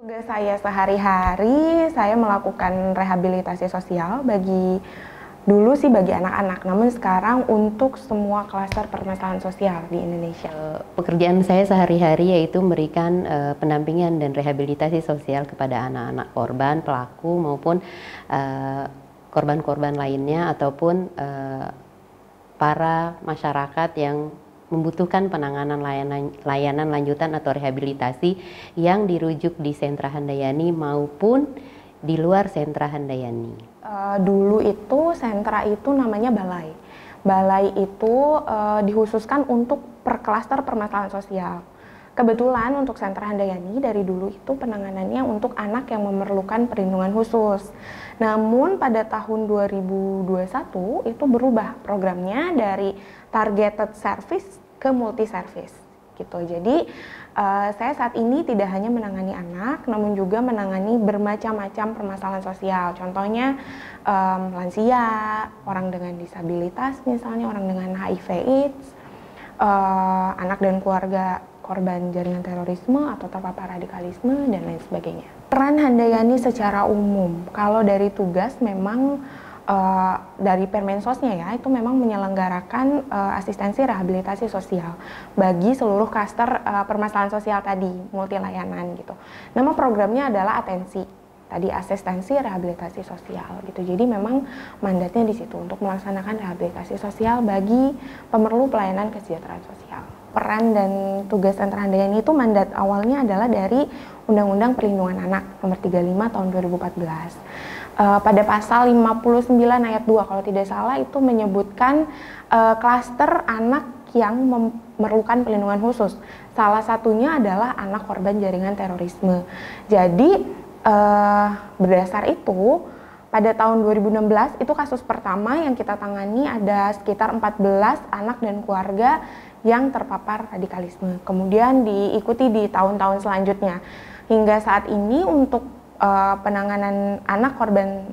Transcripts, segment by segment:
Tugas saya sehari-hari, saya melakukan rehabilitasi sosial dulu sih bagi anak-anak, namun sekarang untuk semua klaster permasalahan sosial di Indonesia. Pekerjaan saya sehari-hari yaitu memberikan pendampingan dan rehabilitasi sosial kepada anak-anak korban, pelaku maupun korban-korban lainnya ataupun para masyarakat yang membutuhkan penanganan layanan lanjutan atau rehabilitasi yang dirujuk di Sentra Handayani maupun di luar Sentra Handayani. Dulu itu sentra itu namanya balai. Balai itu dikhususkan untuk klaster permasalahan sosial. Kebetulan untuk Sentra Handayani dari dulu itu penanganannya untuk anak yang memerlukan perlindungan khusus. Namun pada tahun 2021 itu berubah programnya dari targeted service ke multi service gitu. Jadi saya saat ini tidak hanya menangani anak, namun juga menangani bermacam-macam permasalahan sosial. Contohnya lansia, orang dengan disabilitas, misalnya orang dengan HIV/AIDS, anak dan keluarga korban jaringan terorisme atau terpapar radikalisme dan lain sebagainya. Peran Handayani secara umum, kalau dari tugas memang dari Permensosnya ya, itu memang menyelenggarakan asistensi rehabilitasi sosial bagi seluruh klaster permasalahan sosial tadi, multi layanan gitu. Nama programnya adalah Atensi, tadi asistensi rehabilitasi sosial gitu. Jadi memang mandatnya di situ untuk melaksanakan rehabilitasi sosial bagi pemerlu pelayanan kesejahteraan sosial. Peran dan tugas Sentra Handayani itu mandat awalnya adalah dari Undang-Undang Perlindungan Anak Nomor 35 Tahun 2014. Pada pasal 59 ayat 2 kalau tidak salah itu menyebutkan klaster anak yang memerlukan perlindungan khusus. Salah satunya adalah anak korban jaringan terorisme. Jadi berdasar itu pada tahun 2016 itu kasus pertama yang kita tangani ada sekitar 14 anak dan keluarga yang terpapar radikalisme. Kemudian diikuti di tahun-tahun selanjutnya. Hingga saat ini untuk penanganan anak korban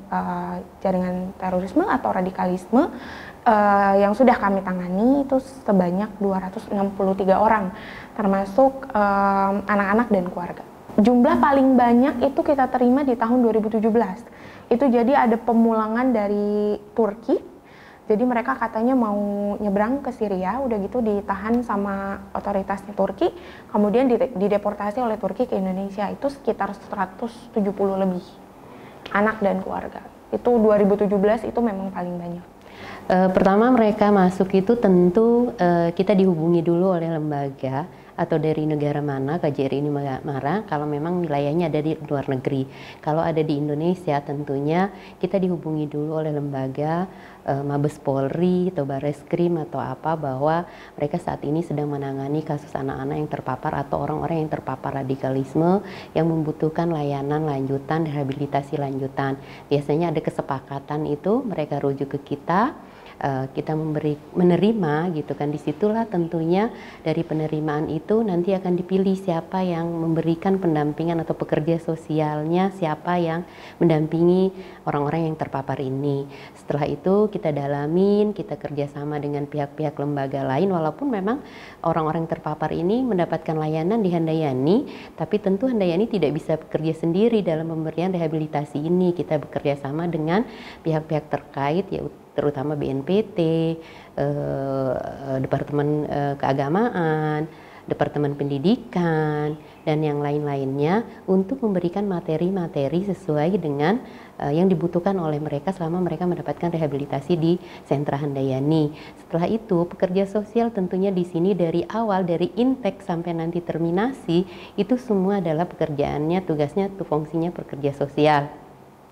jaringan terorisme atau radikalisme yang sudah kami tangani itu sebanyak 263 orang, termasuk anak-anak dan keluarga. Jumlah paling banyak itu kita terima di tahun 2017. Itu jadi ada pemulangan dari Turki. Jadi mereka katanya mau nyebrang ke Syria, udah gitu ditahan sama otoritasnya Turki, kemudian dideportasi oleh Turki ke Indonesia. Itu sekitar 170 lebih anak dan keluarga. Itu 2017 itu memang paling banyak. Pertama mereka masuk itu tentu kita dihubungi dulu oleh lembaga atau dari negara mana, KJRI ini mana, kalau memang wilayahnya ada di luar negeri. Kalau ada di Indonesia tentunya kita dihubungi dulu oleh lembaga Mabes Polri atau Bareskrim atau apa, bahwa mereka saat ini sedang menangani kasus anak-anak yang terpapar atau orang-orang yang terpapar radikalisme yang membutuhkan layanan lanjutan, rehabilitasi lanjutan. Biasanya ada kesepakatan itu, mereka rujuk ke kita menerima gitu kan. Disitulah tentunya dari penerimaan itu nanti akan dipilih siapa yang memberikan pendampingan atau pekerja sosialnya, siapa yang mendampingi orang-orang yang terpapar ini. Setelah itu kita dalamin, kita kerjasama dengan pihak-pihak lembaga lain, walaupun memang orang-orang yang terpapar ini mendapatkan layanan di Handayani, tapi tentu Handayani tidak bisa bekerja sendiri dalam pemberian rehabilitasi ini. Kita bekerja sama dengan pihak-pihak terkait, yaitu terutama BNPT, Departemen Keagamaan, Departemen Pendidikan, dan yang lain-lainnya untuk memberikan materi-materi sesuai dengan yang dibutuhkan oleh mereka selama mereka mendapatkan rehabilitasi di Sentra Handayani. Setelah itu, pekerja sosial tentunya di sini dari awal, dari intake sampai nanti terminasi, itu semua adalah pekerjaannya, tugasnya, fungsinya pekerja sosial.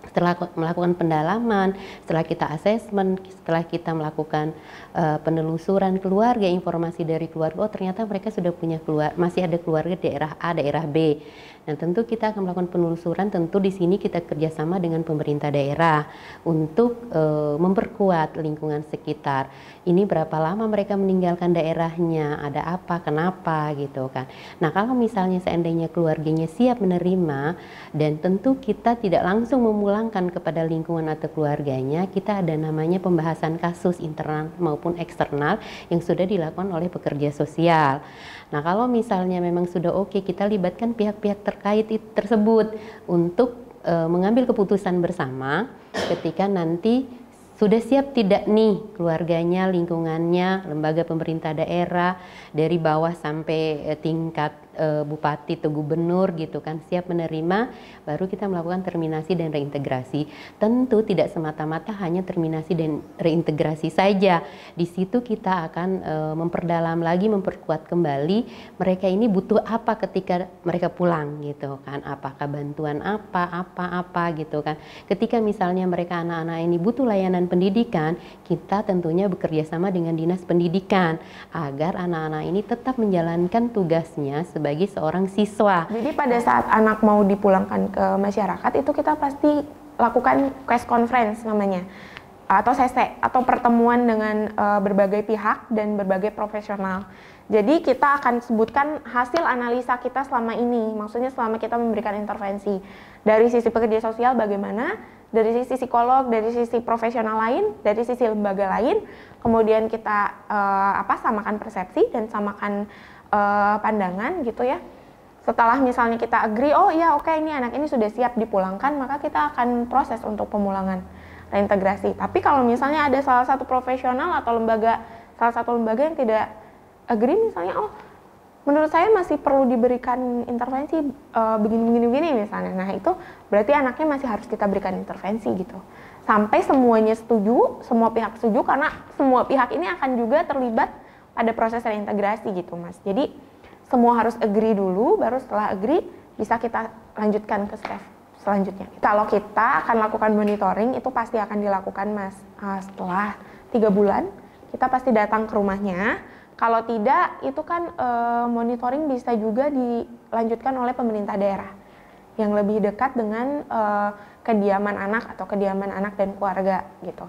Setelah melakukan pendalaman, setelah kita asesmen, setelah kita melakukan penelusuran keluarga, informasi dari keluarga, oh ternyata mereka sudah punya masih ada keluarga daerah A, daerah B. Nah tentu kita akan melakukan penelusuran, tentu di sini kita kerjasama dengan pemerintah daerah untuk memperkuat lingkungan sekitar. Ini berapa lama mereka meninggalkan daerahnya, ada apa, kenapa gitu kan. Nah kalau misalnya seandainya keluarganya siap menerima, dan tentu kita tidak langsung memulai memulangkan kepada lingkungan atau keluarganya, kita ada namanya pembahasan kasus internal maupun eksternal yang sudah dilakukan oleh pekerja sosial. Nah, kalau misalnya memang sudah oke, kita libatkan pihak-pihak terkait tersebut untuk mengambil keputusan bersama ketika nanti sudah siap tidak nih keluarganya, lingkungannya, lembaga pemerintah daerah dari bawah sampai tingkat bupati atau gubernur gitu kan siap menerima, baru kita melakukan terminasi dan reintegrasi. Tentu tidak semata-mata hanya terminasi dan reintegrasi saja. Di situ kita akan memperdalam lagi, memperkuat kembali mereka ini butuh apa ketika mereka pulang gitu kan. Apakah bantuan apa gitu kan. Ketika misalnya mereka anak-anak ini butuh layanan pendidikan, kita tentunya bekerja sama dengan dinas pendidikan agar anak-anak ini tetap menjalankan tugasnya sebagai seorang siswa. Jadi pada saat anak mau dipulangkan ke masyarakat itu kita pasti lakukan case conference namanya, atau CC, atau pertemuan dengan berbagai pihak dan berbagai profesional. Jadi kita akan sebutkan hasil analisa kita selama ini, maksudnya selama kita memberikan intervensi. Dari sisi pekerja sosial bagaimana, dari sisi psikolog, dari sisi profesional lain, dari sisi lembaga lain, kemudian kita samakan persepsi dan samakan pandangan gitu ya. Setelah misalnya kita agree, oh iya oke, ini anak ini sudah siap dipulangkan, maka kita akan proses untuk pemulangan reintegrasi. Tapi kalau misalnya ada salah satu profesional atau salah satu lembaga yang tidak agree misalnya, oh menurut saya masih perlu diberikan intervensi begini misalnya. Nah itu berarti anaknya masih harus kita berikan intervensi gitu. Sampai semuanya setuju, semua pihak setuju, karena semua pihak ini akan juga terlibat pada proses reintegrasi gitu Mas. Jadi semua harus agree dulu, baru setelah agree bisa kita lanjutkan ke step selanjutnya. Kalau kita akan lakukan monitoring, itu pasti akan dilakukan Mas. Setelah 3 bulan, kita pasti datang ke rumahnya. Kalau tidak, itu kan monitoring bisa juga dilanjutkan oleh pemerintah daerah yang lebih dekat dengan kediaman anak atau kediaman anak dan keluarga gitu.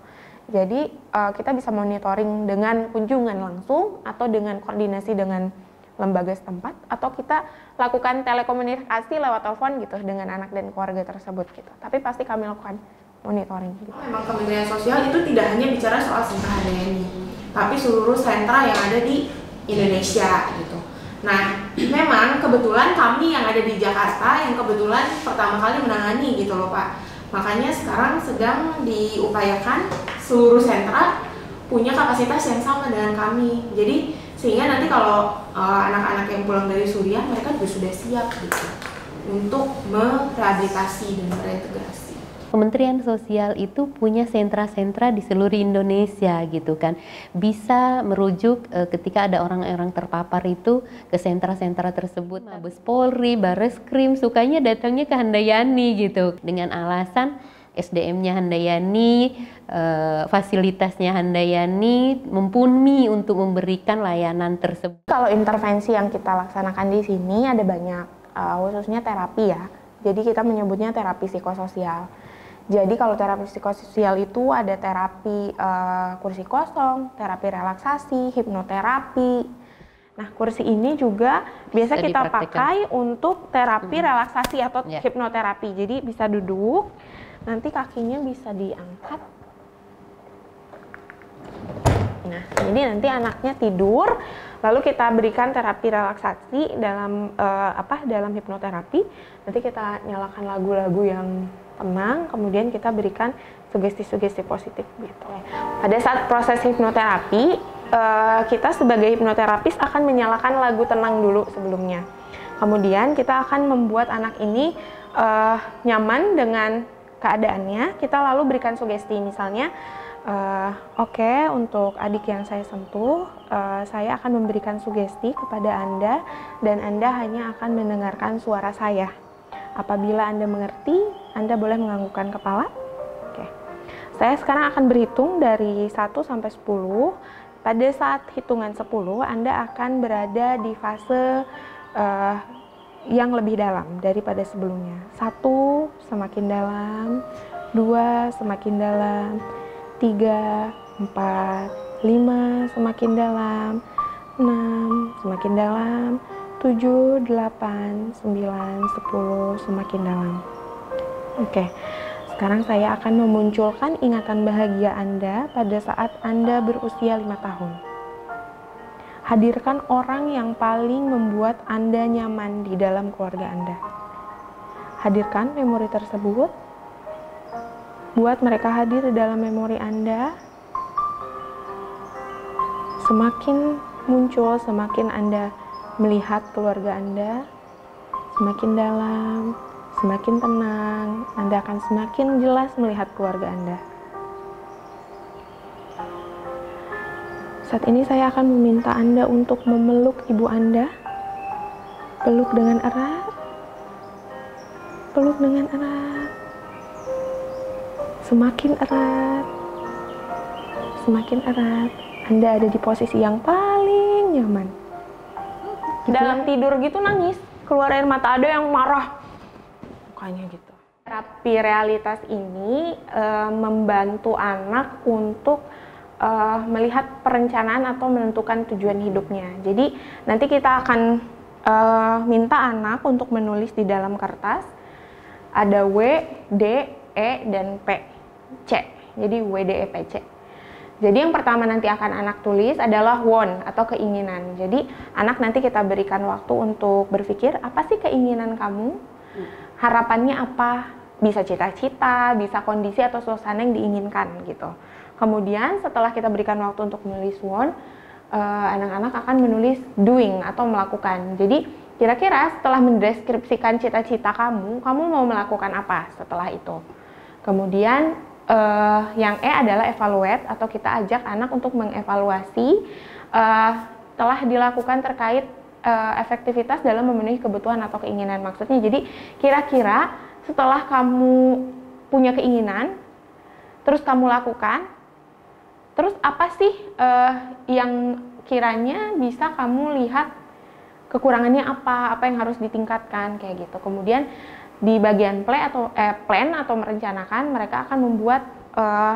Jadi kita bisa monitoring dengan kunjungan langsung atau dengan koordinasi dengan lembaga setempat, atau kita lakukan telekomunikasi lewat telepon gitu dengan anak dan keluarga tersebut gitu. Tapi pasti kami lakukan monitoring gitu. Memang Kementerian Sosial itu tidak hanya bicara soal sentra handayani, tapi seluruh sentra yang ada di Indonesia gitu. Nah, memang kebetulan kami yang ada di Jakarta yang kebetulan pertama kali menangani gitu loh Pak. Makanya sekarang sedang diupayakan seluruh sentra punya kapasitas yang sama dengan kami. Jadi sehingga nanti kalau anak-anak yang pulang dari Suriah, mereka juga sudah siap gitu untuk merehabilitasi dan mereintegrasi. Kementerian Sosial itu punya sentra-sentra di seluruh Indonesia gitu kan. Bisa merujuk ketika ada orang-orang terpapar itu ke sentra-sentra tersebut. Mabes Polri, Bareskrim sukanya datangnya ke Handayani gitu dengan alasan SDM-nya Handayani, fasilitasnya Handayani mumpuni untuk memberikan layanan tersebut. Kalau intervensi yang kita laksanakan di sini ada banyak, khususnya terapi ya. Jadi kita menyebutnya terapi psikososial. Jadi kalau terapi psikososial itu ada terapi kursi kosong, terapi relaksasi, hipnoterapi. Nah, kursi ini juga biasa kita pakai untuk terapi relaksasi atau hipnoterapi. Jadi bisa duduk, nanti kakinya bisa diangkat. Nah, jadi nanti anaknya tidur, lalu kita berikan terapi relaksasi dalam dalam hipnoterapi. Nanti kita nyalakan lagu-lagu yang tenang, kemudian kita berikan sugesti-sugesti positif gitu. Pada saat proses hipnoterapi, kita sebagai hipnoterapis akan menyalakan lagu tenang dulu sebelumnya. Kemudian kita akan membuat anak ini nyaman dengan keadaannya. Kita lalu berikan sugesti, misalnya oke, untuk adik yang saya sentuh, saya akan memberikan sugesti kepada Anda dan Anda hanya akan mendengarkan suara saya. Apabila Anda mengerti, Anda boleh menganggukkan kepala. Oke. Saya sekarang akan berhitung dari 1 sampai 10. Pada saat hitungan 10, Anda akan berada di fase yang lebih dalam daripada sebelumnya. 1, semakin dalam. 2, semakin dalam. 3, 4, 5, semakin dalam. 6, semakin dalam. 7, 8, 9, 10, semakin dalam. Oke. Sekarang saya akan memunculkan ingatan bahagia Anda pada saat Anda berusia 5 tahun. Hadirkan orang yang paling membuat Anda nyaman di dalam keluarga Anda. Hadirkan memori tersebut. Buat mereka hadir di dalam memori Anda. Semakin muncul, semakin Anda melihat keluarga Anda, semakin dalam, semakin tenang, Anda akan semakin jelas melihat keluarga Anda. Saat ini saya akan meminta Anda untuk memeluk ibu Anda. Peluk dengan erat. Peluk dengan erat. Semakin erat. Semakin erat. Anda ada di posisi yang paling nyaman. Dalam tidur gitu nangis, keluar air mata, ada yang marah. Mukanya gitu. Terapi realitas ini membantu anak untuk melihat perencanaan atau menentukan tujuan hidupnya. Jadi nanti kita akan minta anak untuk menulis di dalam kertas ada W, D, E, dan P, C. Jadi W, D, E, P, C. Jadi yang pertama nanti akan anak tulis adalah want atau keinginan. Jadi anak nanti kita berikan waktu untuk berpikir apa sih keinginan kamu, harapannya apa, bisa cita-cita, bisa kondisi atau suasana yang diinginkan gitu. Kemudian setelah kita berikan waktu untuk menulis want, anak-anak akan menulis doing atau melakukan. Jadi kira-kira setelah mendeskripsikan cita-cita kamu mau melakukan apa setelah itu. Kemudian yang E adalah evaluate atau kita ajak anak untuk mengevaluasi telah dilakukan terkait efektivitas dalam memenuhi kebutuhan atau keinginan. Maksudnya jadi kira-kira setelah kamu punya keinginan, terus kamu lakukan, terus apa sih yang kiranya bisa kamu lihat kekurangannya apa yang harus ditingkatkan kayak gitu. Kemudian di bagian plan atau merencanakan, mereka akan membuat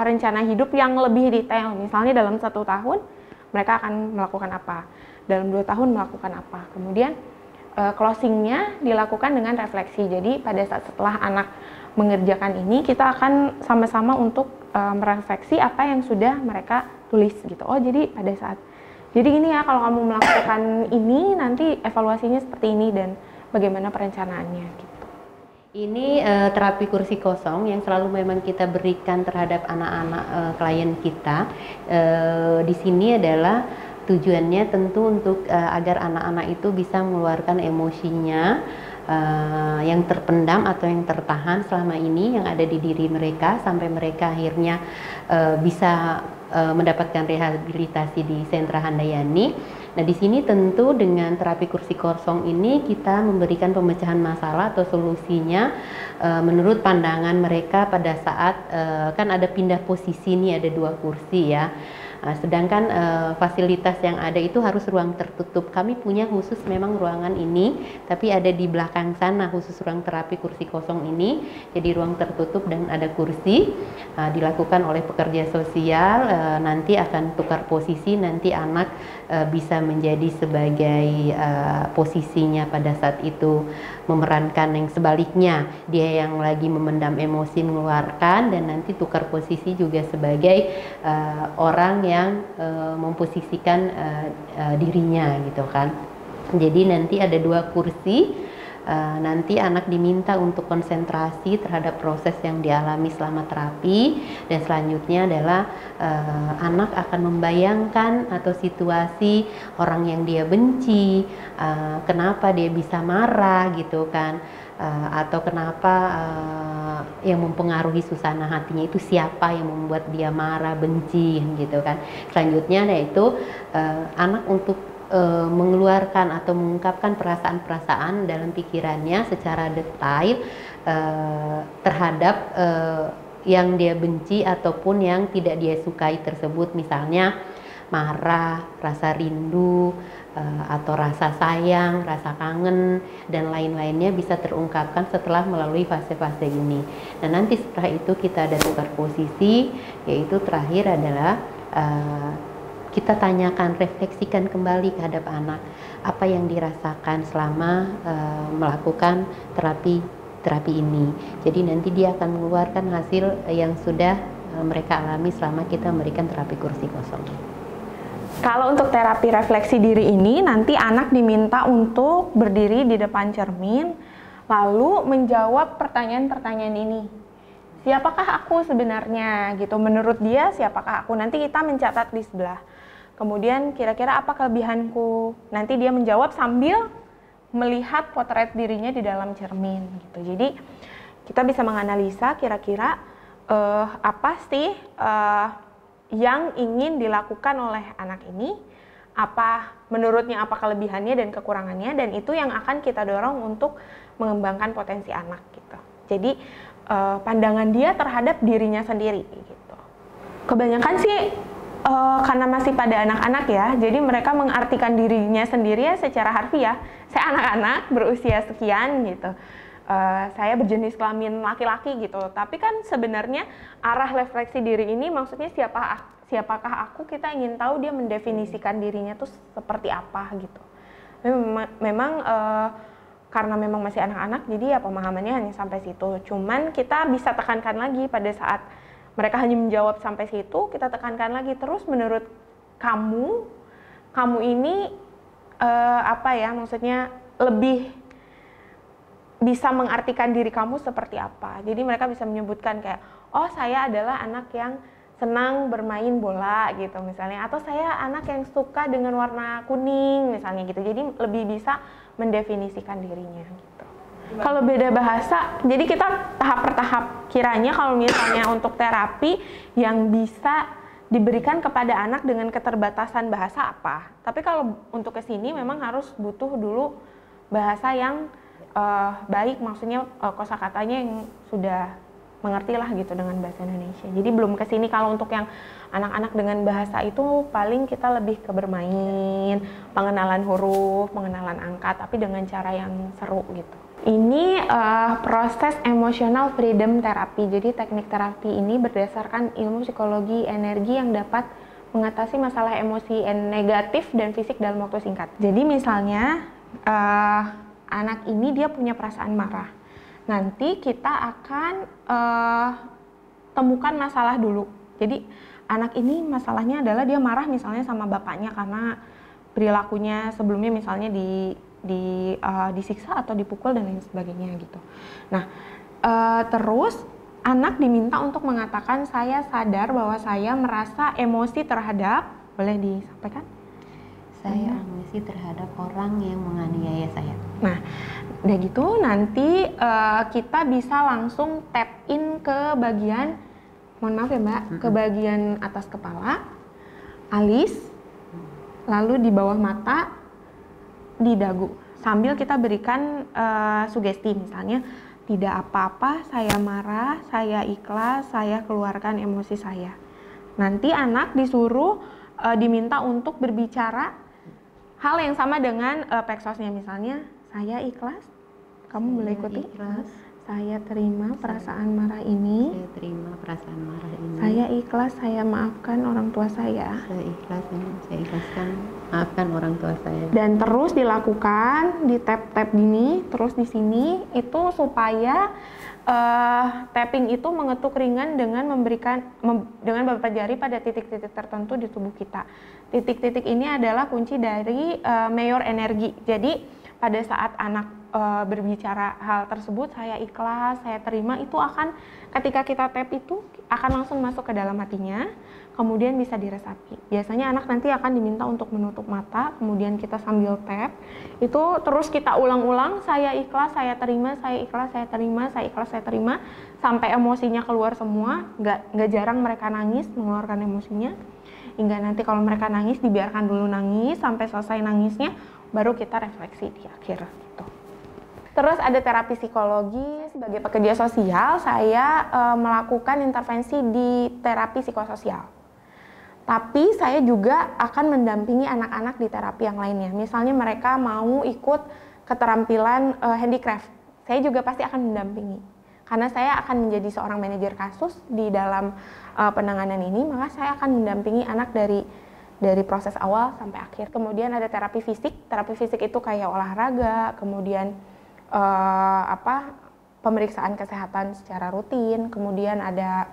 rencana hidup yang lebih detail. Misalnya dalam 1 tahun mereka akan melakukan apa, dalam 2 tahun melakukan apa. Kemudian closingnya dilakukan dengan refleksi. Jadi pada saat setelah anak mengerjakan ini, kita akan sama-sama untuk merefleksi apa yang sudah mereka tulis gitu. Oh jadi pada saat jadi gini ya, kalau kamu melakukan ini nanti evaluasinya seperti ini dan bagaimana perencanaannya gitu. Ini terapi kursi kosong yang selalu memang kita berikan terhadap anak-anak klien kita. Di sini adalah tujuannya tentu untuk agar anak-anak itu bisa mengeluarkan emosinya yang terpendam atau yang tertahan selama ini yang ada di diri mereka sampai mereka akhirnya bisa mendapatkan rehabilitasi di Sentra Handayani. Nah, di sini tentu dengan terapi kursi kosong ini kita memberikan pemecahan masalah atau solusinya menurut pandangan mereka pada saat kan ada pindah posisi nih, ada 2 kursi ya. Sedangkan fasilitas yang ada itu harus ruang tertutup. Kami punya khusus memang ruangan ini, tapi ada di belakang sana khusus ruang terapi kursi kosong ini. Jadi ruang tertutup dan ada kursi, dilakukan oleh pekerja sosial. Nanti akan tukar posisi, nanti anak bisa menjadi sebagai posisinya pada saat itu memerankan yang sebaliknya, dia yang lagi memendam emosi mengeluarkan, dan nanti tukar posisi juga sebagai orang yang memposisikan dirinya gitu kan. Jadi nanti ada 2 kursi. Nanti anak diminta untuk konsentrasi terhadap proses yang dialami selama terapi, dan selanjutnya adalah anak akan membayangkan atau situasi orang yang dia benci, kenapa dia bisa marah gitu kan, atau kenapa yang mempengaruhi suasana hatinya itu, siapa yang membuat dia marah, benci gitu kan. Selanjutnya yaitu anak untuk mengeluarkan atau mengungkapkan perasaan-perasaan dalam pikirannya secara detail terhadap yang dia benci ataupun yang tidak dia sukai tersebut, misalnya marah, rasa rindu, atau rasa sayang, rasa kangen, dan lain-lainnya bisa terungkapkan setelah melalui fase-fase ini. Nah, nanti setelah itu kita ada tukar posisi, yaitu terakhir adalah kita tanyakan, refleksikan kembali terhadap anak apa yang dirasakan selama melakukan terapi terapi ini. Jadi nanti dia akan mengeluarkan hasil yang sudah mereka alami selama kita memberikan terapi kursi kosong. Kalau untuk terapi refleksi diri ini, nanti anak diminta untuk berdiri di depan cermin, lalu menjawab pertanyaan-pertanyaan ini. Siapakah aku sebenarnya? Gitu. Menurut dia, siapakah aku? Nanti kita mencatat di sebelah. Kemudian kira-kira apa kelebihanku? Nanti dia menjawab sambil melihat potret dirinya di dalam cermin. Gitu. Jadi kita bisa menganalisa kira-kira apa sih yang ingin dilakukan oleh anak ini, apa menurutnya apa kelebihannya dan kekurangannya, dan itu yang akan kita dorong untuk mengembangkan potensi anak gitu. Jadi pandangan dia terhadap dirinya sendiri gitu. Kebanyakan sih karena masih pada anak-anak ya, jadi mereka mengartikan dirinya sendiri ya secara harfiah. Saya anak-anak berusia sekian gitu. Saya berjenis kelamin laki-laki gitu, tapi kan sebenarnya arah refleksi diri ini maksudnya siapakah aku, kita ingin tahu dia mendefinisikan dirinya tuh seperti apa gitu. Memang karena memang masih anak-anak, jadi ya pemahamannya hanya sampai situ. Cuman kita bisa tekankan lagi pada saat mereka hanya menjawab sampai situ, kita tekankan lagi terus, menurut kamu ini apa ya, maksudnya lebih bisa mengartikan diri kamu seperti apa. Jadi mereka bisa menyebutkan kayak, oh saya adalah anak yang senang bermain bola gitu misalnya, atau saya anak yang suka dengan warna kuning misalnya gitu. Jadi lebih bisa mendefinisikan dirinya gitu. Kalau beda bahasa, jadi kita tahap per tahap. Kiranya kalau misalnya untuk terapi yang bisa diberikan kepada anak dengan keterbatasan bahasa apa. Tapi kalau untuk kesini memang harus butuh dulu bahasa yang baik, maksudnya kosakatanya yang sudah mengerti lah gitu dengan bahasa Indonesia. Jadi belum ke sini. Kalau untuk yang anak-anak dengan bahasa itu paling kita lebih ke bermain, pengenalan huruf, pengenalan angka, tapi dengan cara yang seru gitu. Ini proses emotional freedom terapi. Jadi teknik terapi ini berdasarkan ilmu psikologi energi yang dapat mengatasi masalah emosi negatif dan fisik dalam waktu singkat. Jadi misalnya anak ini dia punya perasaan marah. Nanti kita akan temukan masalah dulu. Jadi anak ini masalahnya adalah dia marah misalnya sama bapaknya karena perilakunya sebelumnya misalnya disiksa atau dipukul dan lain sebagainya gitu. Nah, terus anak diminta untuk mengatakan saya sadar bahwa saya merasa emosi terhadap, boleh disampaikan? Saya emosi terhadap orang yang menganiaya saya. Nah, udah gitu nanti kita bisa langsung tap in ke bagian, mohon maaf ya Mbak, ke bagian atas kepala, alis, lalu di bawah mata, di dagu. Sambil kita berikan sugesti misalnya, tidak apa-apa, saya marah, saya ikhlas, saya keluarkan emosi saya. Nanti anak disuruh diminta untuk berbicara hal yang sama dengan peksosnya, misalnya saya ikhlas, kamu boleh ikuti. Ikhlas. Saya terima perasaan marah ini. Saya terima perasaan marah ini. Saya ikhlas, saya maafkan orang tua saya. Saya ikhlas, saya ikhlaskan, maafkan orang tua saya. Dan terus dilakukan di tap-tap gini, terus di sini itu supaya tapping itu mengetuk ringan dengan dengan beberapa jari pada titik-titik tertentu di tubuh kita. Titik-titik ini adalah kunci dari mayor energi. Jadi pada saat anak berbicara hal tersebut, saya ikhlas, saya terima, itu akan ketika kita tap itu akan langsung masuk ke dalam hatinya, kemudian bisa diresapi. Biasanya anak nanti akan diminta untuk menutup mata, kemudian kita sambil tap, itu terus kita ulang-ulang, saya ikhlas, saya terima, saya ikhlas, saya terima, saya ikhlas, saya terima, sampai emosinya keluar semua. Nggak jarang mereka nangis, mengeluarkan emosinya, hingga nanti kalau mereka nangis dibiarkan dulu nangis sampai selesai nangisnya, baru kita refleksi di akhir gitu. Terus ada terapi psikologi. Sebagai pekerja sosial, saya melakukan intervensi di terapi psikososial. Tapi saya juga akan mendampingi anak-anak di terapi yang lainnya. Misalnya mereka mau ikut keterampilan handicraft, saya juga pasti akan mendampingi. Karena saya akan menjadi seorang manajer kasus di dalam penanganan ini, maka saya akan mendampingi anak dari proses awal sampai akhir. Kemudian ada terapi fisik. Terapi fisik itu kayak olahraga, kemudian pemeriksaan kesehatan secara rutin, kemudian ada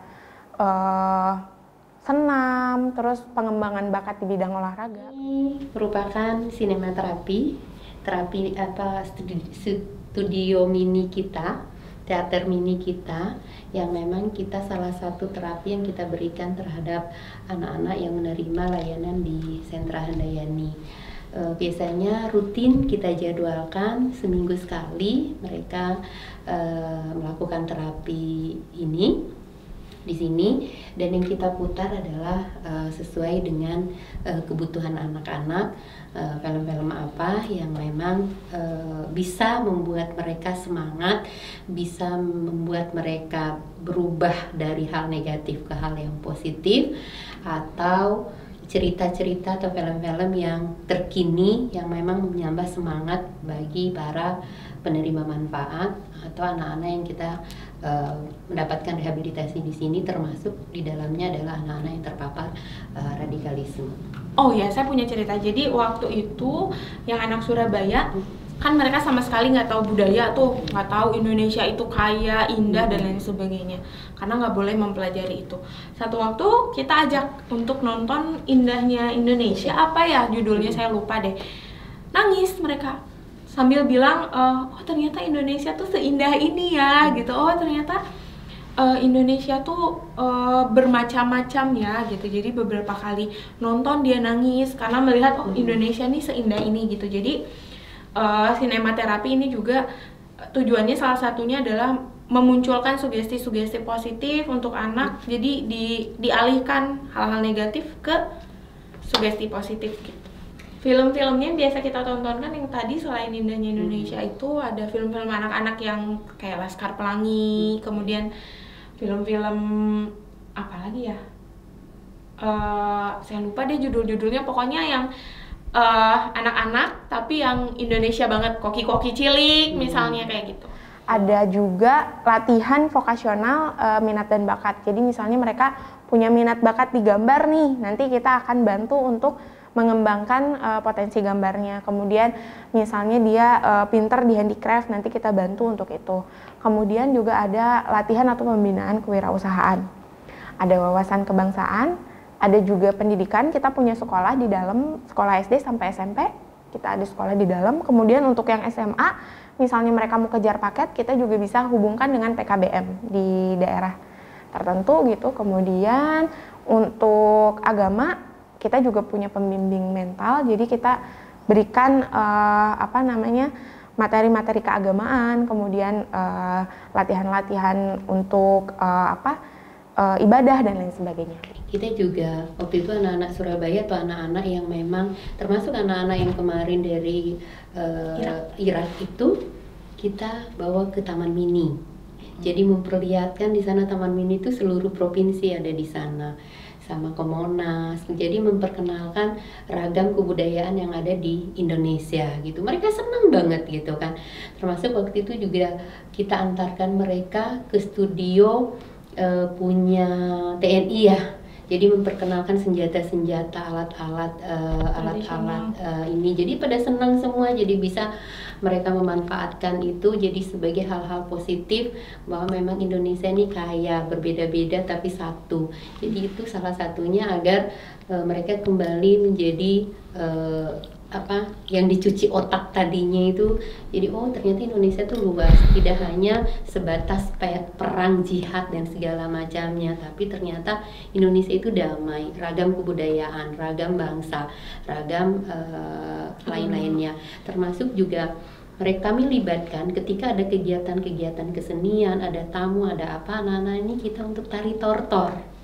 senam, terus pengembangan bakat di bidang olahraga. Ini merupakan sinematerapi, terapi studio mini kita, teater mini kita, yang memang kita salah satu terapi yang kita berikan terhadap anak-anak yang menerima layanan di Sentra Handayani. Biasanya rutin kita jadwalkan seminggu sekali mereka melakukan terapi ini di sini, dan yang kita putar adalah sesuai dengan kebutuhan anak-anak, film-film apa yang memang bisa membuat mereka semangat, bisa membuat mereka berubah dari hal negatif ke hal yang positif, atau cerita-cerita atau film-film yang terkini yang memang menambah semangat bagi para penerima manfaat atau anak-anak yang kita mendapatkan rehabilitasi di sini, termasuk di dalamnya adalah anak-anak yang terpapar radikalisme. Oh ya, saya punya cerita. Jadi waktu itu yang anak Surabaya, kan mereka sama sekali nggak tahu budaya tuh, nggak tahu Indonesia itu kaya, indah dan lain sebagainya, karena nggak boleh mempelajari itu. Satu waktu kita ajak untuk nonton Indahnya Indonesia, apa ya judulnya saya lupa deh. Nangis mereka sambil bilang, oh ternyata Indonesia tuh seindah ini ya gitu. Oh ternyata Indonesia tuh bermacam-macam ya gitu. Jadi beberapa kali nonton dia nangis karena melihat oh Indonesia nih seindah ini gitu. Jadi sinematerapi ini juga tujuannya salah satunya adalah memunculkan sugesti-sugesti positif untuk anak. Jadi dialihkan hal-hal negatif ke sugesti positif gitu. Film-filmnya yang biasa kita tonton kan yang tadi selain Indahnya Indonesia itu ada film-film anak-anak yang kayak Laskar Pelangi, kemudian film-film apa lagi ya? Saya lupa deh judul-judulnya, pokoknya yang anak-anak tapi yang Indonesia banget, Koki-Koki Cilik misalnya kayak gitu. Ada juga latihan vokasional minat dan bakat. Jadi misalnya mereka punya minat bakat di gambar nih, nanti kita akan bantu untuk mengembangkan potensi gambarnya. Kemudian misalnya dia pinter di handicraft, nanti kita bantu untuk itu. Kemudian juga ada latihan atau pembinaan kewirausahaan. Ada wawasan kebangsaan, ada juga pendidikan. Kita punya sekolah di dalam, sekolah SD sampai SMP, kita ada sekolah di dalam. Kemudian untuk yang SMA, misalnya mereka mau kejar paket, kita juga bisa hubungkan dengan PKBM di daerah tertentu gitu. Kemudian untuk agama, kita juga punya pembimbing mental, jadi kita berikan materi-materi keagamaan, kemudian latihan-latihan untuk ibadah dan lain sebagainya. Kita juga waktu itu anak-anak Surabaya atau anak-anak yang memang termasuk anak-anak yang kemarin dari Irak itu kita bawa ke Taman Mini. Jadi memperlihatkan di sana Taman Mini itu seluruh provinsi ada di sana, sama ke Monas. Jadi memperkenalkan ragam kebudayaan yang ada di Indonesia gitu. Mereka senang banget gitu kan. Termasuk waktu itu juga kita antarkan mereka ke studio punya TNI ya. Jadi memperkenalkan senjata-senjata, alat-alat ini. Jadi pada senang semua. Jadi bisa mereka memanfaatkan itu jadi sebagai hal-hal positif, bahwa memang Indonesia ini kaya, berbeda-beda tapi satu. Jadi itu salah satunya agar mereka kembali menjadi yang dicuci otak tadinya itu. Jadi oh ternyata Indonesia itu luas, tidak hanya sebatas perang, jihad dan segala macamnya, tapi ternyata Indonesia itu damai, ragam kebudayaan, ragam bangsa, ragam lain-lainnya. Termasuk juga kami libatkan ketika ada kegiatan-kegiatan kesenian, ada tamu, ada apa, anak-anak ini kita untuk tari tortor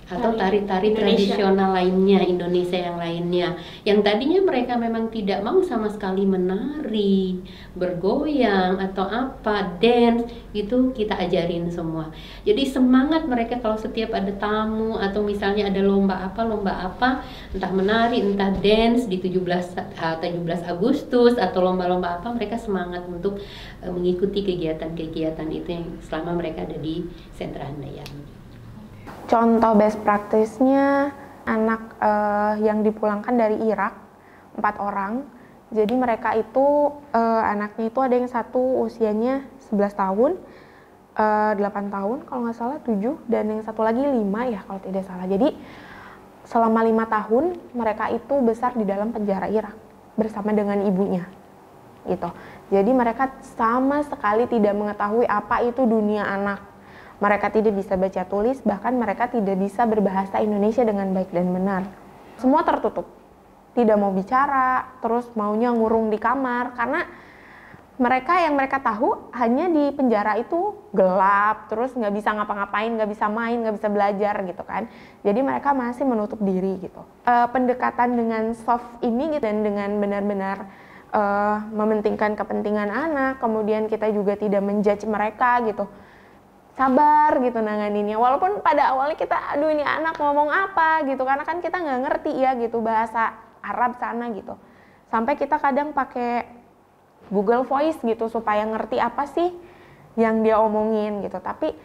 atau tari-tari tradisional lainnya, Indonesia yang lainnya, yang tadinya mereka memang tidak mau sama sekali menari, bergoyang atau apa, dance, itu kita ajarin semua. Jadi semangat mereka kalau setiap ada tamu atau misalnya ada lomba apa, entah menari, entah dance di 17 Agustus atau lomba-lomba apa, mereka semangat untuk mengikuti kegiatan-kegiatan itu yang selama mereka ada di Sentra Handayani. Contoh best practice-nya anak yang dipulangkan dari Irak, 4 orang. Jadi mereka itu anaknya itu ada yang satu usianya 11 tahun, 8 tahun kalau nggak salah, 7, dan yang satu lagi 5 ya kalau tidak salah. Jadi selama 5 tahun mereka itu besar di dalam penjara Irak bersama dengan ibunya gitu. Jadi mereka sama sekali tidak mengetahui apa itu dunia anak. Mereka tidak bisa baca tulis, bahkan mereka tidak bisa berbahasa Indonesia dengan baik dan benar. Semua tertutup, tidak mau bicara, terus maunya ngurung di kamar, karena yang mereka tahu hanya di penjara itu gelap, terus nggak bisa ngapa-ngapain, nggak bisa main, nggak bisa belajar gitu kan. Jadi mereka masih menutup diri gitu. Pendekatan dengan soft ini gitu, dan dengan benar-benar mementingkan kepentingan anak, kemudian kita juga tidak menjudge mereka gitu. Sabar gitu nanganinnya, walaupun pada awalnya kita aduh ini anak ngomong apa gitu, karena kan kita nggak ngerti ya gitu bahasa Arab sana gitu, sampai kita kadang pakai Google Voice gitu supaya ngerti apa sih yang dia omongin gitu. Tapi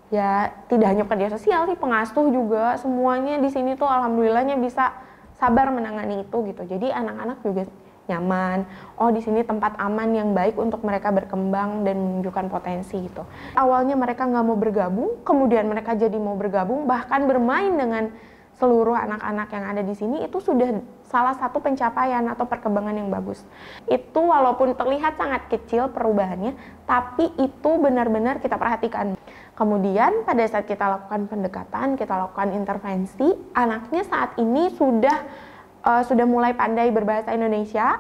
ya tidak hanya pekerja sosial sih, pengasuh juga, semuanya di sini tuh alhamdulillahnya bisa sabar menangani itu gitu. Jadi anak-anak juga nyaman, oh di sini tempat aman yang baik untuk mereka berkembang dan menunjukkan potensi gitu. Awalnya mereka nggak mau bergabung, kemudian mereka jadi mau bergabung, bahkan bermain dengan seluruh anak-anak yang ada di sini, itu sudah salah satu pencapaian atau perkembangan yang bagus. Itu walaupun terlihat sangat kecil perubahannya, tapi itu benar-benar kita perhatikan. Kemudian pada saat kita lakukan pendekatan, kita lakukan intervensi, anaknya saat ini sudah mulai pandai berbahasa Indonesia,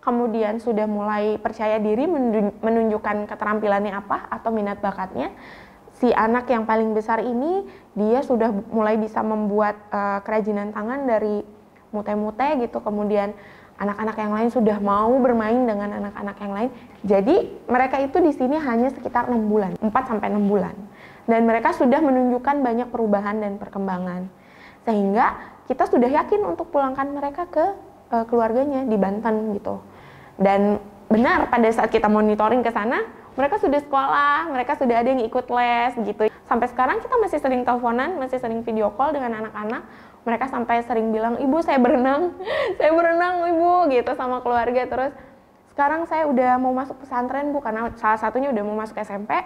kemudian sudah mulai percaya diri menunjukkan keterampilannya apa atau minat bakatnya. Si anak yang paling besar ini, dia sudah mulai bisa membuat kerajinan tangan dari mute-mute gitu, kemudian anak-anak yang lain sudah mau bermain dengan anak-anak yang lain. Jadi mereka itu di sini hanya sekitar 6 bulan, 4-6 bulan. Dan mereka sudah menunjukkan banyak perubahan dan perkembangan. Sehingga kita sudah yakin untuk pulangkan mereka ke keluarganya di Banten gitu. Dan benar pada saat kita monitoring ke sana, mereka sudah sekolah, mereka sudah ada yang ikut les gitu. Sampai sekarang kita masih sering teleponan, masih sering video call dengan anak-anak. Mereka sampai sering bilang, "Ibu, saya berenang, saya berenang Ibu," gitu sama keluarga. Terus sekarang saya udah mau masuk pesantren Bu, karena salah satunya udah mau masuk SMP.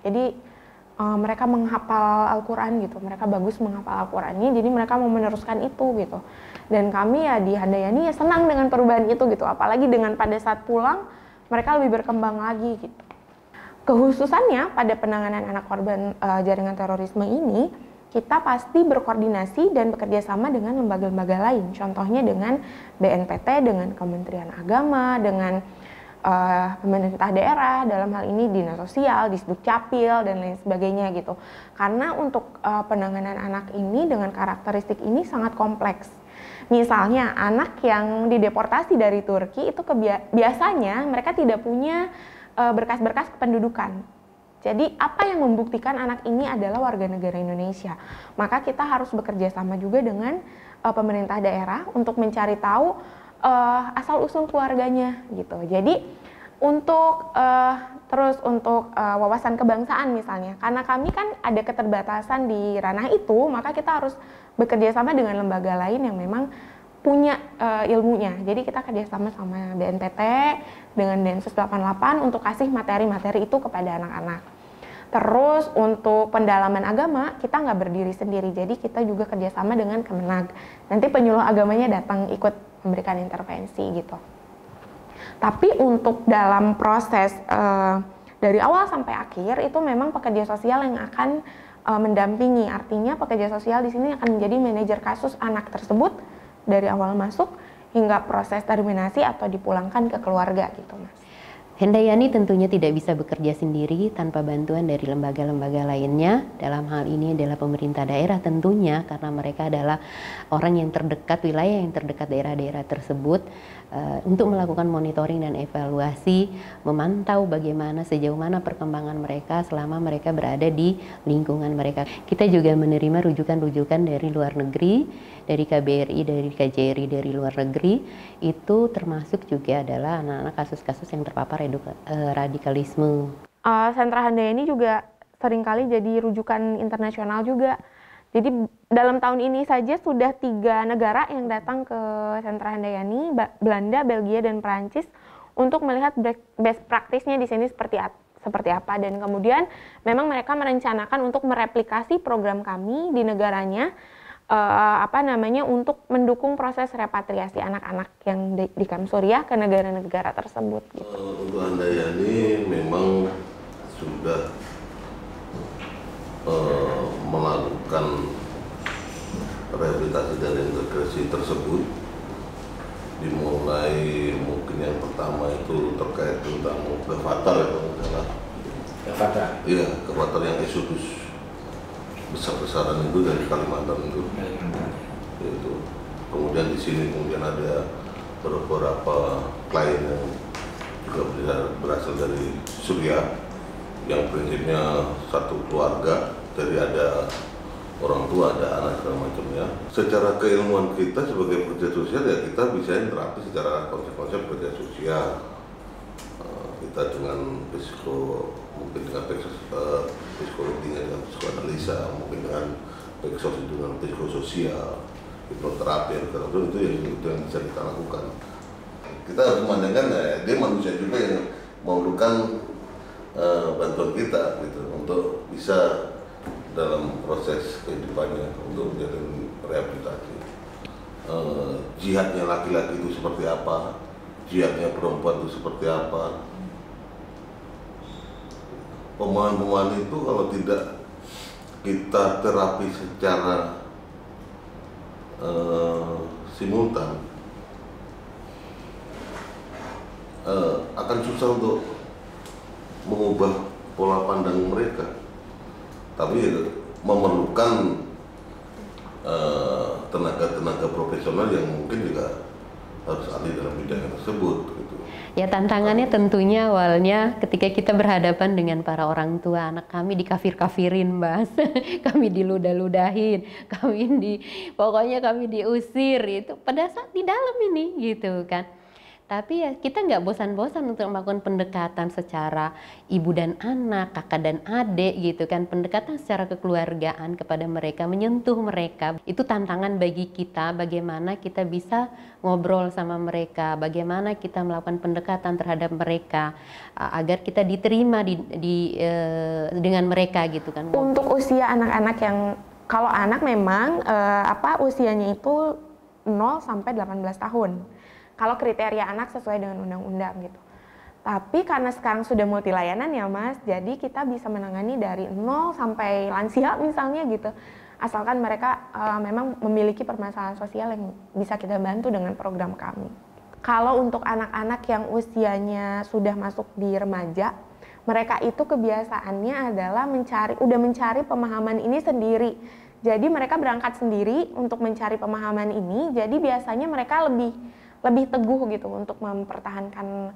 Jadi mereka menghafal Al-Quran gitu, mereka bagus menghafal Al-Qurannya, jadi mereka mau meneruskan itu gitu. Dan kami ya di Handayani ya senang dengan perubahan itu gitu, apalagi dengan pada saat pulang mereka lebih berkembang lagi gitu. Kehususannya pada penanganan anak korban jaringan terorisme ini, kita pasti berkoordinasi dan bekerja sama dengan lembaga-lembaga lain, contohnya dengan BNPT, dengan Kementerian Agama, dengan pemerintah daerah, dalam hal ini Dinas Sosial, Disdukcapil, dan lain sebagainya gitu. Karena untuk penanganan anak ini dengan karakteristik ini sangat kompleks. Misalnya anak yang dideportasi dari Turki itu biasanya mereka tidak punya berkas-berkas kependudukan. Jadi apa yang membuktikan anak ini adalah warga negara Indonesia? Maka kita harus bekerja sama juga dengan pemerintah daerah untuk mencari tahu asal-usul keluarganya gitu. Jadi untuk wawasan kebangsaan misalnya, karena kami kan ada keterbatasan di ranah itu, maka kita harus bekerja sama dengan lembaga lain yang memang punya ilmunya. Jadi kita kerjasama sama BNPT dengan Densus 88 untuk kasih materi-materi itu kepada anak-anak. Terus untuk pendalaman agama kita nggak berdiri sendiri, jadi kita juga kerjasama dengan Kemenag. Nanti penyuluh agamanya datang ikut memberikan intervensi gitu. Tapi untuk dalam proses dari awal sampai akhir itu memang pekerja sosial yang akan mendampingi. Artinya pekerja sosial di sini akan menjadi manajer kasus anak tersebut dari awal masuk hingga proses terminasi atau dipulangkan ke keluarga gitu, Mas. Handayani tentunya tidak bisa bekerja sendiri tanpa bantuan dari lembaga-lembaga lainnya. Dalam hal ini adalah pemerintah daerah tentunya, karena mereka adalah orang yang terdekat, wilayah yang terdekat daerah-daerah tersebut, untuk melakukan monitoring dan evaluasi, memantau bagaimana sejauh mana perkembangan mereka selama mereka berada di lingkungan mereka. Kita juga menerima rujukan-rujukan dari luar negeri, dari KBRI, dari KJRI dari luar negeri, itu termasuk juga adalah anak-anak kasus-kasus yang terpapar radikalisme. Sentra Handayani juga seringkali jadi rujukan internasional juga. Jadi dalam tahun ini saja sudah 3 negara yang datang ke Sentra Handayani, Belanda, Belgia, dan Perancis, untuk melihat best practice-nya di sini seperti apa, dan kemudian memang mereka merencanakan untuk mereplikasi program kami di negaranya, untuk mendukung proses repatriasi anak-anak yang di kamp Suriah ke negara-negara tersebut. Gitu. Untuk Handayani memang sudah melakukan rehabilitasi dan integrasi tersebut, dimulai mungkin yang pertama itu terkait tentang Kefatar ya kalau salah. Kefatar. Iya, Kefatar yang eksodus besar-besaran itu dari Kalimantan itu. Itu. Kemudian di sini kemudian ada beberapa klien yang juga berasal dari Suriah, yang prinsipnya satu keluarga, jadi ada orang tua, ada anak segala macamnya. Secara keilmuan kita sebagai pekerja sosial ya kita bisa terapi secara konsep-konsep pekerja sosial. Kita dengan mungkin dengan psikologinya, dengan psikoanalisa, mungkin dengan psikososial, hipnoterapi, itu yang bisa kita lakukan. Kita harus memandangkan dia manusia juga yang memerlukan bantuan kita gitu untuk bisa dalam proses kehidupannya untuk menjadi rehabilitasi. Jihadnya laki-laki itu seperti apa, jihadnya perempuan itu seperti apa. Pemahaman-pemahaman itu kalau tidak kita terapi secara simultan akan susah untuk mengubah pola pandang mereka. Tapi memerlukan tenaga-tenaga profesional yang mungkin juga harus ahli dalam bidang tersebut. Gitu. Ya, tantangannya tentunya awalnya ketika kita berhadapan dengan para orang tua, anak kami dikafir-kafirin, Mas. Kami diludah-ludahin, pokoknya kami diusir itu pada saat di dalam ini gitu kan. Tapi ya kita nggak bosan-bosan untuk melakukan pendekatan secara ibu dan anak, kakak dan adik gitu kan. Pendekatan secara kekeluargaan kepada mereka, menyentuh mereka. Itu tantangan bagi kita, bagaimana kita bisa ngobrol sama mereka, bagaimana kita melakukan pendekatan terhadap mereka agar kita diterima dengan mereka gitu kan. Untuk usia anak-anak yang, kalau anak memang usianya itu 0 sampai 18 tahun. Kalau kriteria anak sesuai dengan undang-undang gitu. Tapi karena sekarang sudah multi layanan ya Mas, jadi kita bisa menangani dari 0 sampai lansia misalnya gitu. Asalkan mereka memang memiliki permasalahan sosial yang bisa kita bantu dengan program kami. Kalau untuk anak-anak yang usianya sudah masuk di remaja, mereka itu kebiasaannya adalah mencari pemahaman ini sendiri. Jadi mereka berangkat sendiri untuk mencari pemahaman ini, jadi biasanya mereka lebih teguh gitu untuk mempertahankan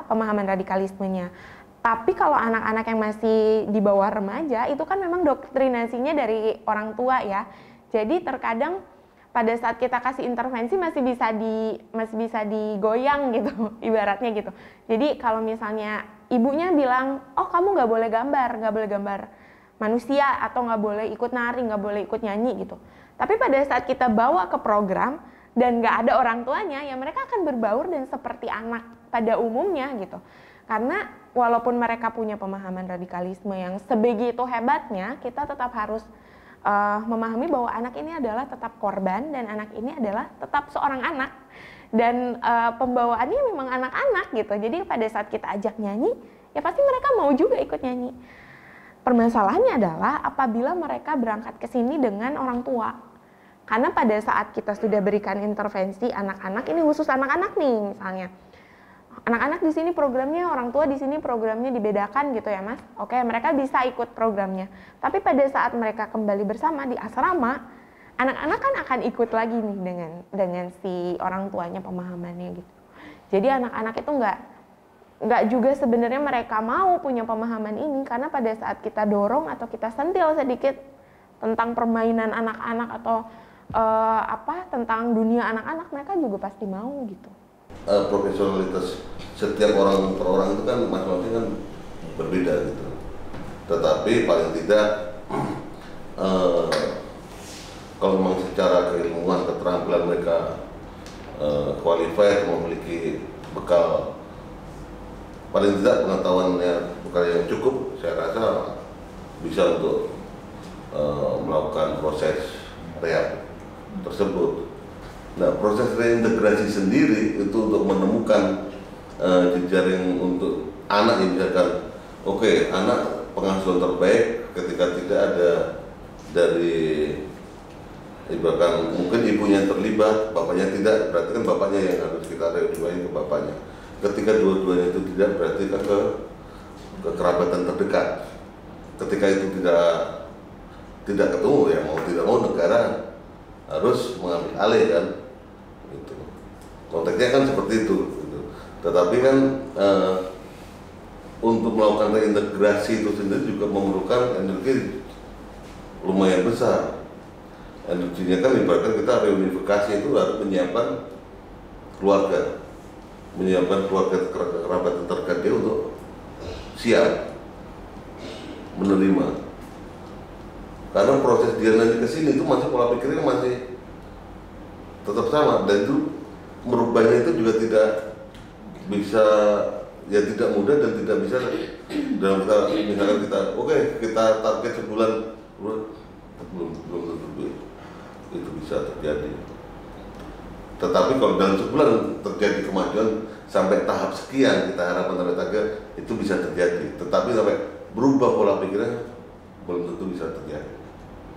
pemahaman radikalismenya. Tapi kalau anak-anak yang masih di bawah remaja itu kan memang doktrinasinya dari orang tua ya. Jadi terkadang pada saat kita kasih intervensi masih bisa digoyang gitu ibaratnya gitu. Jadi kalau misalnya ibunya bilang, oh kamu nggak boleh gambar manusia, atau nggak boleh ikut nari, nggak boleh ikut nyanyi gitu. Tapi pada saat kita bawa ke program dan nggak ada orang tuanya, ya mereka akan berbaur dan seperti anak pada umumnya gitu. Karena walaupun mereka punya pemahaman radikalisme yang sebegitu hebatnya, kita tetap harus memahami bahwa anak ini adalah tetap korban dan anak ini adalah tetap seorang anak. Dan pembawaannya memang anak-anak gitu. Jadi pada saat kita ajak nyanyi, ya pasti mereka mau juga ikut nyanyi. Permasalahannya adalah apabila mereka berangkat ke sini dengan orang tua. Karena pada saat kita sudah berikan intervensi anak-anak, ini khusus anak-anak nih misalnya. Anak-anak di sini programnya, orang tua di sini programnya dibedakan gitu ya Mas. Oke, mereka bisa ikut programnya. Tapi pada saat mereka kembali bersama di asrama, anak-anak kan akan ikut lagi nih dengan si orang tuanya pemahamannya gitu. Jadi anak-anak itu nggak juga sebenarnya mereka mau punya pemahaman ini, karena pada saat kita dorong atau kita sentil sedikit tentang permainan anak-anak atau tentang dunia anak-anak, mereka juga pasti mau gitu. Profesionalitas setiap orang per orang itu kan masing-masing kan berbeda gitu. Tetapi paling tidak kalau memang secara keilmuan, keterampilan mereka qualified, memiliki bekal paling tidak pengetahuannya bukan yang cukup, saya rasa bisa untuk melakukan proses rehab tersebut. Nah, proses reintegrasi sendiri itu untuk menemukan jejaring untuk anak yang misalkan, oke, anak pengasuhan terbaik ketika tidak ada dari ibaratkan mungkin ibunya terlibat, bapaknya tidak, berarti kan bapaknya yang harus kita reunifikasi ke bapaknya. Ketika dua-duanya itu tidak, berarti kan ke kerabatan terdekat. Ketika itu tidak ketemu, ya mau tidak mau negara harus mengambil alih kan, gitu. Konteksnya kan seperti itu. Gitu. Tetapi kan untuk melakukan reintegrasi itu sendiri juga memerlukan energi lumayan besar. Energinya kan ibaratkan kita reunifikasi itu harus menyiapkan keluarga kerabat terdekat dia untuk siap menerima. Karena proses dia nanti ke sini itu masih pola pikirnya masih tetap sama, dan itu merubahnya itu juga tidak bisa, ya tidak mudah dan tidak bisa dalam kita misalkan kita target sebulan belum tentu itu bisa terjadi. Tetapi kalau dalam sebulan terjadi kemajuan sampai tahap sekian kita harapkan target itu bisa terjadi. Tetapi sampai berubah pola pikirnya belum tentu bisa terjadi.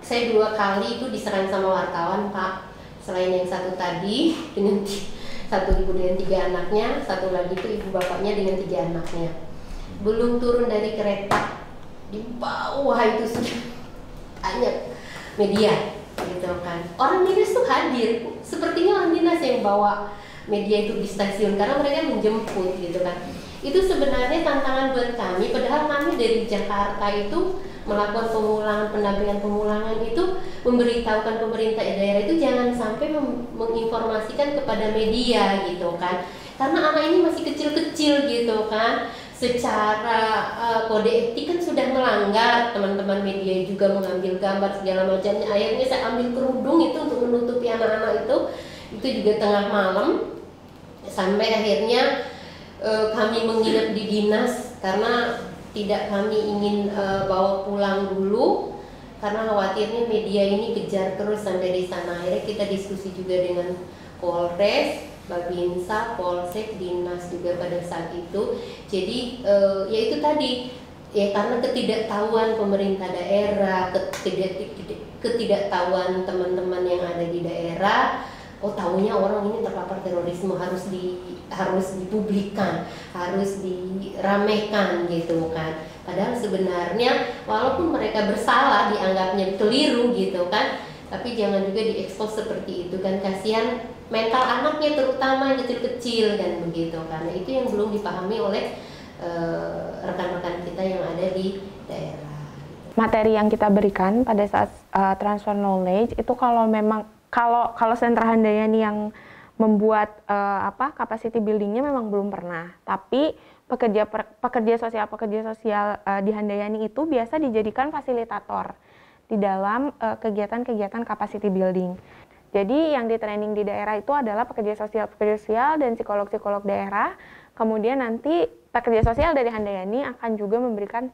Saya 2 kali itu diserang sama wartawan, Pak. Selain yang satu tadi dengan satu ibu dengan 3 anaknya, satu lagi itu ibu bapaknya dengan 3 anaknya. Belum turun dari kereta, di bawah itu sudah banyak media, gitu kan. Orang dinas tuh hadir, sepertinya orang dinas yang bawa media itu di stasiun karena mereka menjemput, gitu kan. Itu sebenarnya tantangan buat kami, padahal kami dari Jakarta itu melakukan pendampingan pemulangan itu memberitahukan pemerintah daerah itu jangan sampai menginformasikan kepada media, gitu kan, karena anak ini masih kecil-kecil, gitu kan. Secara kode etik kan sudah melanggar, teman-teman media juga mengambil gambar segala macamnya. Akhirnya saya ambil kerudung itu untuk menutupi anak-anak itu juga tengah malam, sampai akhirnya kami menginap di dinas karena tidak kami ingin bawa pulang dulu karena khawatirnya media ini kejar terus sampai di sana. Akhirnya kita diskusi juga dengan Polres, Babinsa, Polsek, Dinas juga pada saat itu. Jadi ya itu tadi, ya karena ketidaktahuan pemerintah daerah, ketidaktahuan teman-teman yang ada di daerah. Oh, tahunya orang ini terpapar terorisme harus dipublikkan, harus diramaikan, gitu kan. Padahal sebenarnya walaupun mereka bersalah dianggapnya keliru, gitu kan, tapi jangan juga diekspos seperti itu kan, kasihan mental anaknya terutama yang kecil-kecil kan, begitu kan. Nah, itu yang belum dipahami oleh rekan-rekan kita yang ada di daerah. Materi yang kita berikan pada saat transfer knowledge itu kalau sentra Handayani yang membuat capacity buildingnya memang belum pernah, tapi pekerja sosial di Handayani itu biasa dijadikan fasilitator di dalam kegiatan-kegiatan capacity building. Jadi yang di training di daerah itu adalah pekerja sosial dan psikolog-psikolog daerah. Kemudian nanti pekerja sosial dari Handayani akan juga memberikan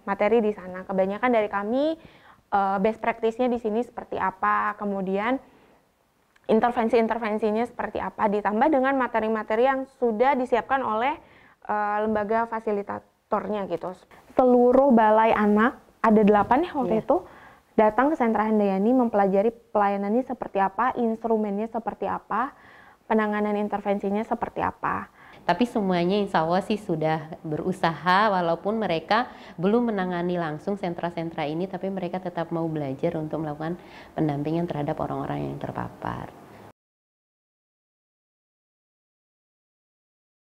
materi di sana. Kebanyakan dari kami best practice-nya di sini seperti apa, kemudian intervensi-intervensinya seperti apa, ditambah dengan materi-materi yang sudah disiapkan oleh lembaga fasilitatornya gitu. Seluruh balai anak, ada 8 ya waktu itu, datang ke sentra Handayani mempelajari pelayanannya seperti apa, instrumennya seperti apa, penanganan intervensinya seperti apa. Tapi semuanya insya Allah sih sudah berusaha, walaupun mereka belum menangani langsung sentra-sentra ini, tapi mereka tetap mau belajar untuk melakukan pendampingan terhadap orang-orang yang terpapar.